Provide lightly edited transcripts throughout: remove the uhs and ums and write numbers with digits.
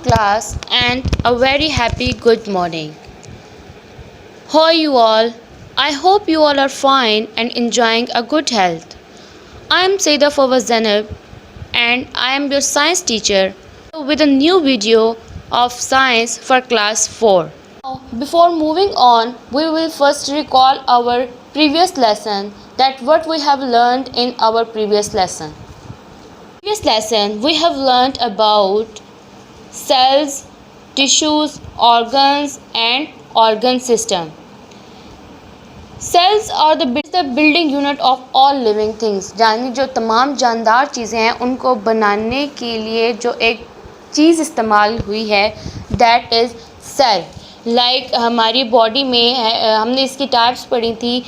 class and a very happy good morning. How are you all? I hope you all are fine and enjoying a good health. I am Saida Fawaz Zainab and I am your science teacher with a new video of science for class 4. Now, before moving on, we will first recall our previous lesson, that what we have learned in our previous lesson. Previous lesson we have learned about cells, tissues, organs and organ system. Cells are the building unit of all living things, यानी जो तमाम जानदार चीज़ें हैं उनको बनाने के लिए जो एक चीज़ इस्तेमाल हुई है, that is cell. Like हमारी बॉडी में हमने इसकी टाइप्स पढ़ी थी,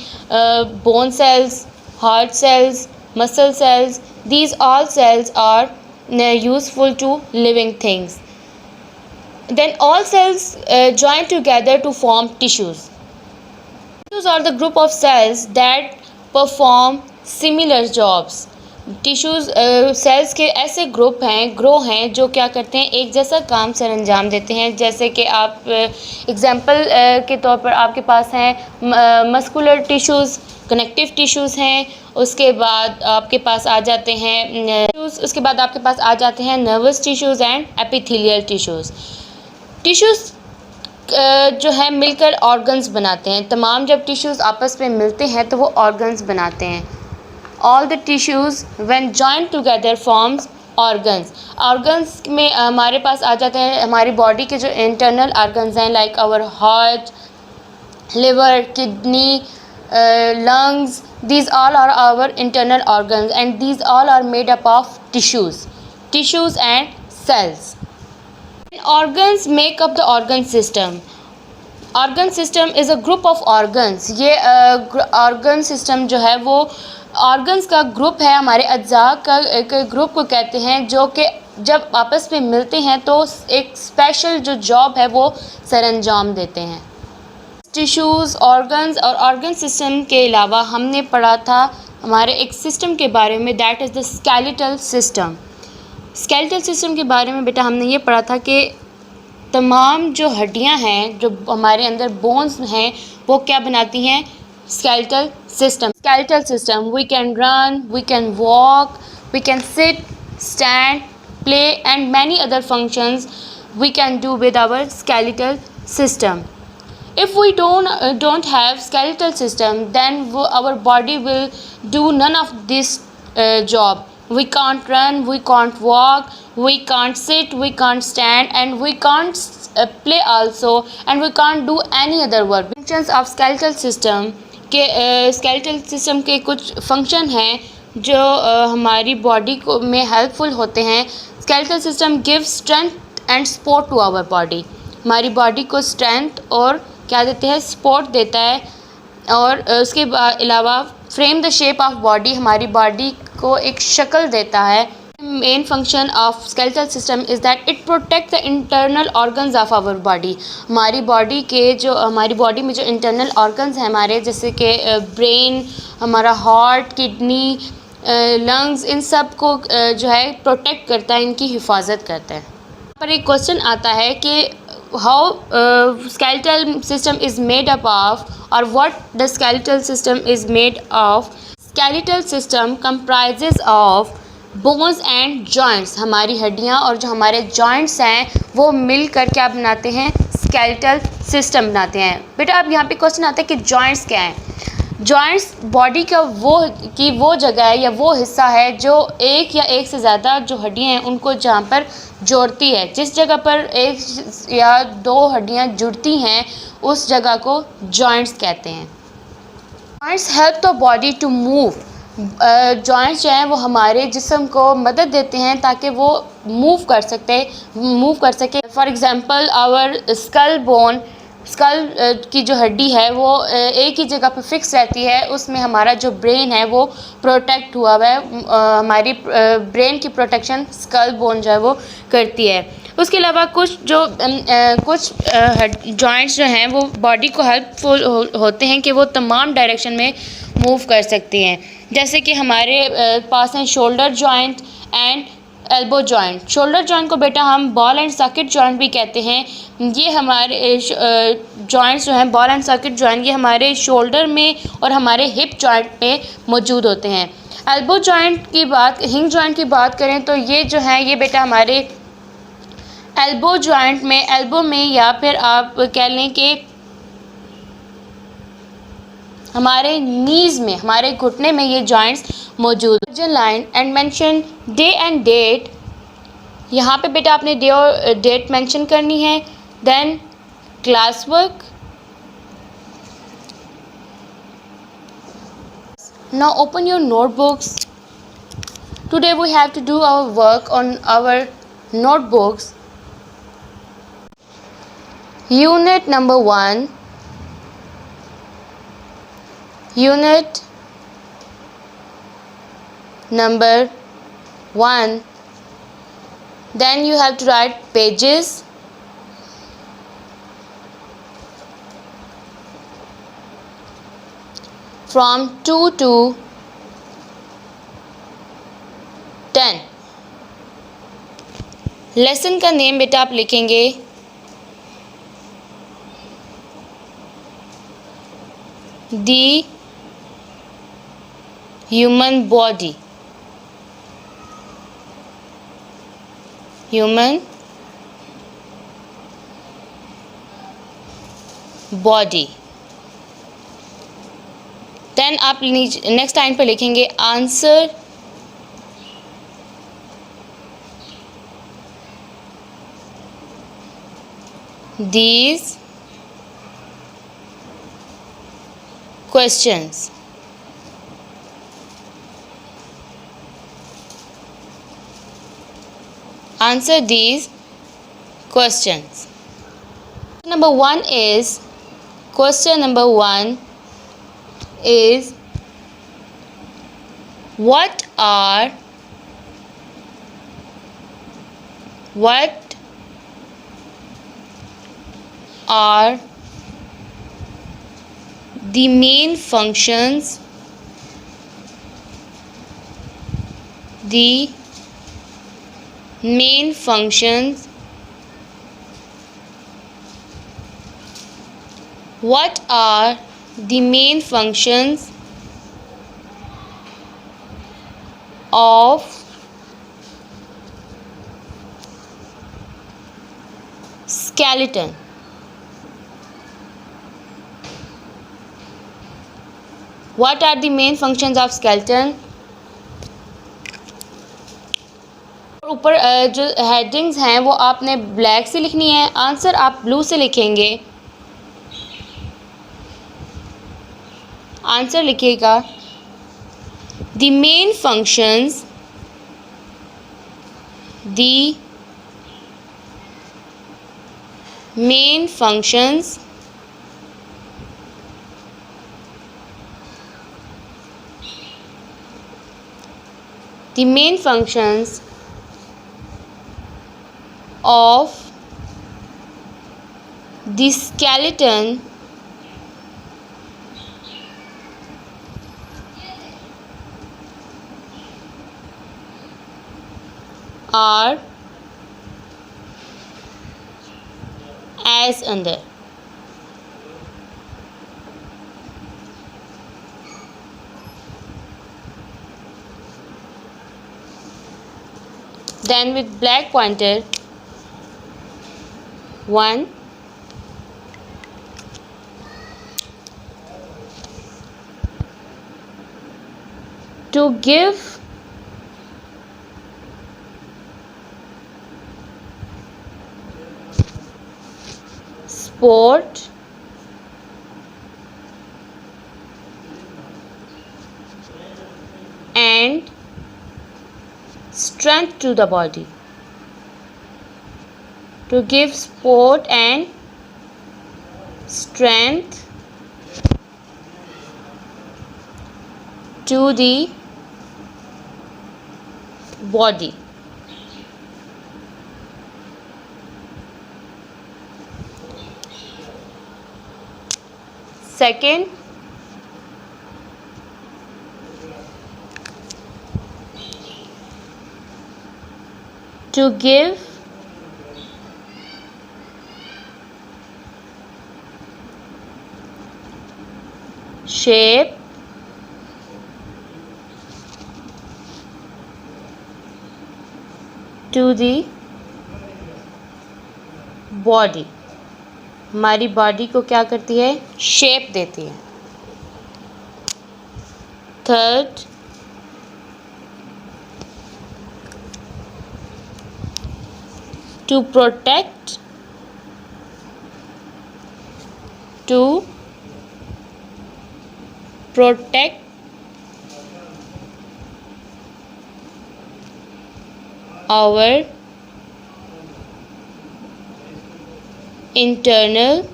bone cells, heart cells, muscle cells. These all cells are useful to living things. Then all cells join together to form tissues. Tissues are the group of cells that perform similar jobs. Tissues cells के ऐसे grow हैं जो क्या करते हैं, एक जैसा काम सर अंजाम देते हैं. जैसे कि आप एग्जांपल के तौर पर आपके पास हैं मस्कुलर टिश्यूज़, कनेक्टिव टिश्यूज़ हैं. उसके बाद आपके पास आ जाते हैं nervous tissues and epithelial tissues. Tissues जो है मिलकर ऑर्गन्स बनाते हैं. तमाम जब टिश्यूज़ आपस में मिलते हैं तो वो ऑर्गन्स बनाते हैं. All the tissues when joined together forms organs. Organs में हमारे पास आ जाते हैं हमारी बॉडी के जो इंटरनल ऑर्गन्स हैं, like our heart, liver, kidney, lungs. These all are our internal organs and these all are made up of tissues and cells. Organs make up the organ system. Organ system is a group of organs. ये organ system जो है वो organs का group है, हमारे अज्जा का एक ग्रुप को कहते हैं, जो कि जब आपस में मिलते हैं तो एक स्पेशल जो जॉब है वो सरअंजाम देते हैं. टिश्यूज़, ऑर्गन्स और ऑर्गन सिस्टम के अलावा हमने पढ़ा था हमारे एक सिस्टम के बारे में, that is the skeletal system. Skeletal system के बारे में बेटा हमने ये पढ़ा था कि तमाम जो हड्डियां हैं, जो हमारे अंदर बोन्स हैं, वो क्या बनाती हैं, skeletal system. We can run, we can walk, we can sit, stand, play and many other functions we can do with our skeletal system. If we don't have skeletal system, then our body will do none of this job. We can't run, we can't walk, we can't sit, we can't stand and we can't play also, and we can't do any other work. Functions of skeletal system के skeletal system के कुछ function हैं जो हमारी body को में helpful होते हैं. Skeletal system give strength and support to our body. हमारी बॉडी को स्ट्रेंथ और क्या देते हैं, सपोर्ट देता है. और उसके अलावा frame the shape of body, हमारी बॉडी को एक शक्ल देता है. Main function of skeletal system is that it protect the internal organs of our body. हमारी बॉडी में जो इंटरनल ऑर्गन्स हैं हमारे, जैसे कि ब्रेन, हमारा हार्ट, किडनी, लंग्स, इन सब को जो है प्रोटेक्ट करता है, इनकी हिफाजत करता है. पर एक क्वेश्चन आता है कि how skeletal system is made up of, और what the skeletal system is made of. Skeletal system comprises of bones and joints. हमारी हड्डियाँ और जो हमारे जॉइंट्स हैं वो मिलकर क्या बनाते हैं, स्केलेटल सिस्टम बनाते हैं. बेटा अब यहाँ पे क्वेश्चन आता है कि जॉइंट्स क्या हैं. जॉइंट्स बॉडी का वो जगह है या वो हिस्सा है जो एक या एक से ज़्यादा जो हड्डियाँ हैं उनको जहाँ पर जोड़ती है. जिस जगह पर एक या दो हड्डियाँ जुड़ती हैं उस जगह को जॉइंट्स कहते हैं. Joints help the body to move. Joints जो हैं वो हमारे जिस्म को मदद देते हैं ताकि वो मूव कर सके. फॉर एग्ज़ाम्पल आवर स्कल की जो हड्डी है वो एक ही जगह पर फिक्स रहती है. उसमें हमारा जो ब्रेन है वो प्रोटेक्ट हुआ हुआ है. हमारी ब्रेन की प्रोटेक्शन स्कल बोन जो है वो करती है. उसके अलावा कुछ जॉइंट्स जो हैं वो बॉडी को हेल्पफुल होते हैं कि वो तमाम डायरेक्शन में मूव कर सकती हैं. जैसे कि हमारे पास हैं shoulder joint and elbow joint. Shoulder joint को बेटा हम बॉल एंड सॉकेट जॉइंट भी कहते हैं। ये हमारे जॉइंट्स जो हैं, बॉल एंड सॉकेट जॉइंट, ये हमारे शोल्डर में और हमारे हिप जॉइंट में मौजूद होते हैं। एल्बो जॉइंट की बात, हिंग जॉइंट की बात करें तो ये जो है ये बेटा हमारे एल्बो जॉइंट में, एल्बो में, या फिर आप कह लें कि हमारे नीज़ में, हमारे घुटने में ये जॉइंट्स मौजूद। Line and mention day and date. यहाँ पे बेटा आपने डे और डेट मेंशन करनी है। Then class work. Now open your notebooks. Today we have to do our work on our notebooks. Unit number 1, unit number 1. Then you have to write pages. From 2 to 10. Lesson का name बेटा आप लिखेंगे the human body. Human body. Then आप next line पर लिखेंगे answer these questions. Answer these questions. Number 1 is, question number 1 is, what are the main functions, the main functions, what are the main functions of skeleton? What are the main functions of skeleton? ऊपर जो headings हैं वो आपने black से लिखनी है, answer आप blue से लिखेंगे। आंसर लिखिएगा the main functions, the main functions the main functions of the skeleton are as under. Then with black pointer 1, to give support and strength to the body. To give support and strength to the body. Second, to give shape to the body. हमारी body को क्या करती है? Shape देती है. Third, to protect our internal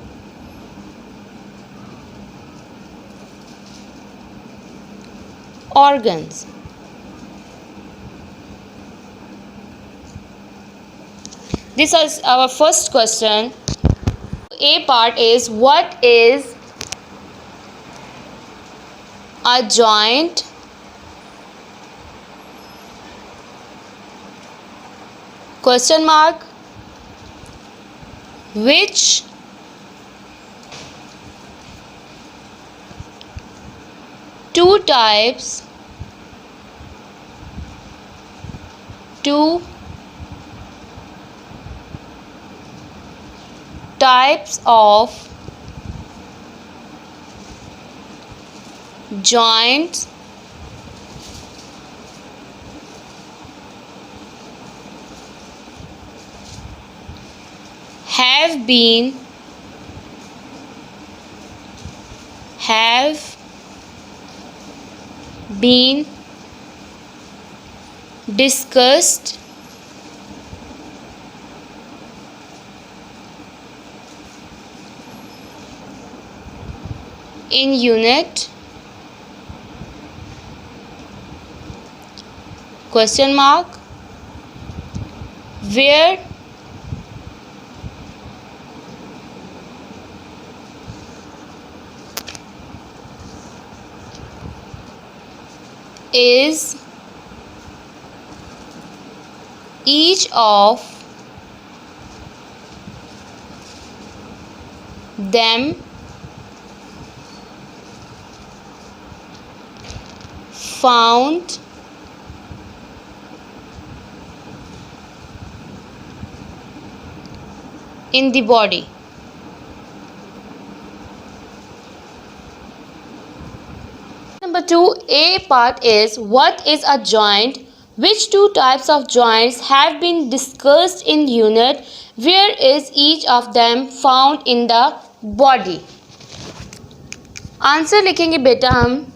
organs. This is our first question. A part is, what is a joint? Question mark. Which two types of joints have been discussed in unit? Question mark. Where is each of them found in the body? Number 2, A part is, what is a joint? Which two types of joints have been discussed in unit? Where is each of them found in the body? Answer लिखेंगे बेटा हम.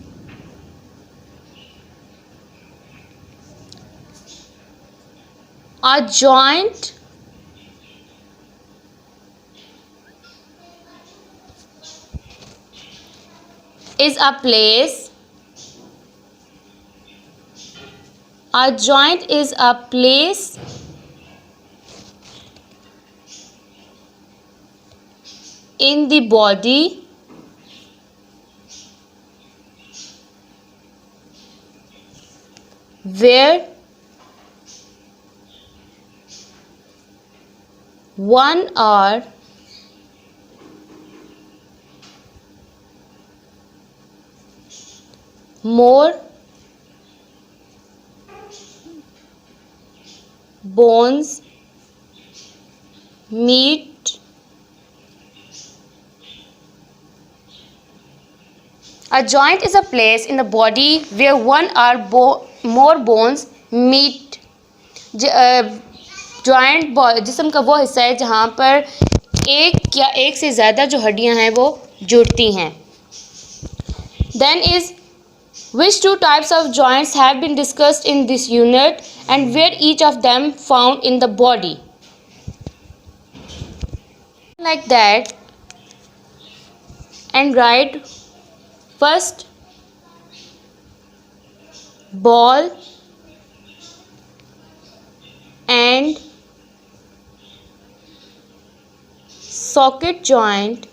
A joint is a place. A joint is a place in the body where one or more bones meet. A joint is a place in the body where one or more bones meet. Joint जिस्म का वो हिस्सा है जहाँ पर एक या एक से ज़्यादा जो हड्डियाँ हैं वो जुड़ती हैं. Then is, which two types of joints have been discussed in this unit and where each of them found in the body? Like that, and write first ball and socket joint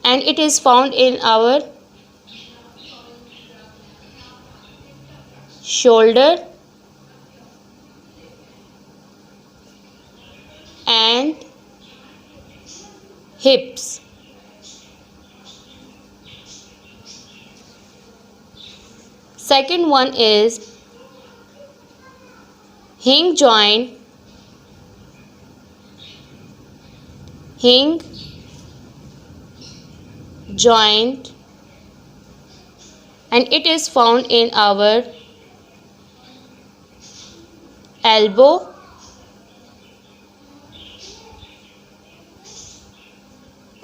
and it is found in our shoulder and hips. Second one is hinge joint, hinge joint, and it is found in our elbow,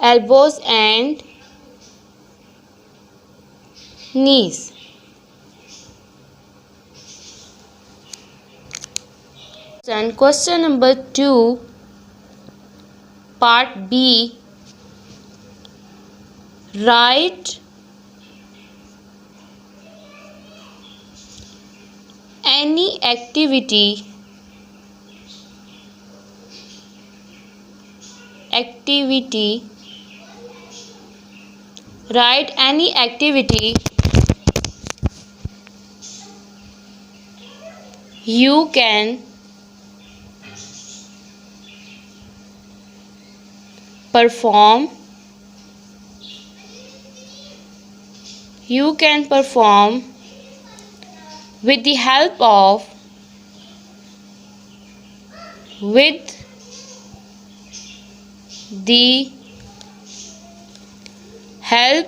elbows and knees. And question number 2, part B. Write any activity write any activity you can perform with the help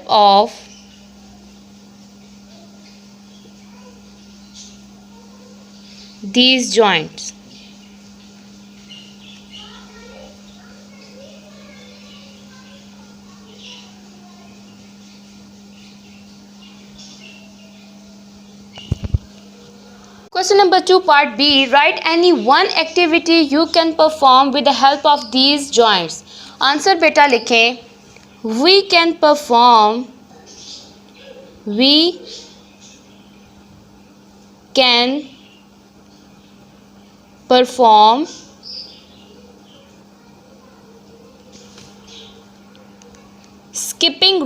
of these joints. Question number 2, part B. Write any one activity you can perform with the help of these joints. Answer बेटा लिखें. We can perform skipping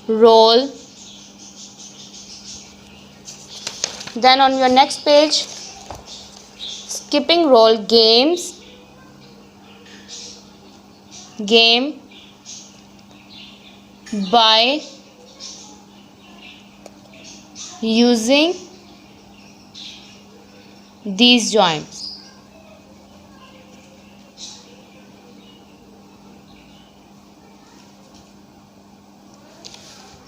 roll, then on your next page, skipping roll game by using these joints.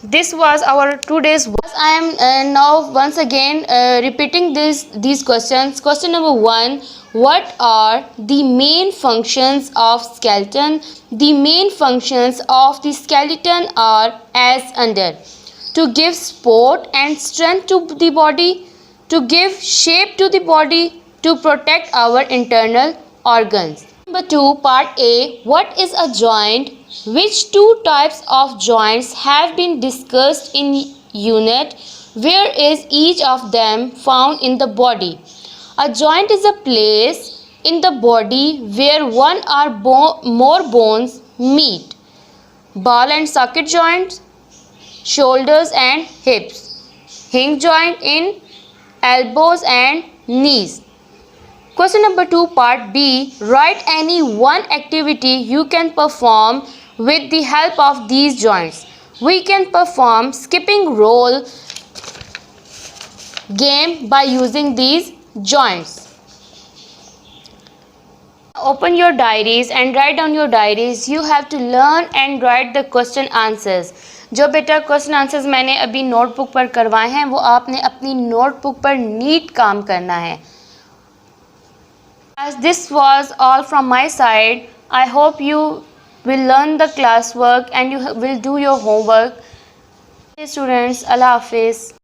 This was our today's work. I am now once again repeating these questions. Question number 1, what are the main functions of skeleton? The main functions of the skeleton are as under: to give support and strength to the body, to give shape to the body, to protect our internal organs. Number 2, part A, what is a joint? Which two types of joints have been discussed in unit? Where is each of them found in the body? A joint is a place in the body where one or more bones meet. Ball and socket joints, shoulders and hips. Hinge joint in elbows and knees. Question number 2, part B. Write any one activity you can perform with the help of these joints. We can perform skipping roll game by using these joints. Open your diaries and write down your diaries. You have to learn and write the question answers. जो बेटा question answers मैंने अभी notebook पर करवाए हैं वो आपने अपनी नोटबुक पर नीट काम करना है. As this was all from my side, I hope you will learn the classwork and you will do your homework. Hey students, Allah Hafiz.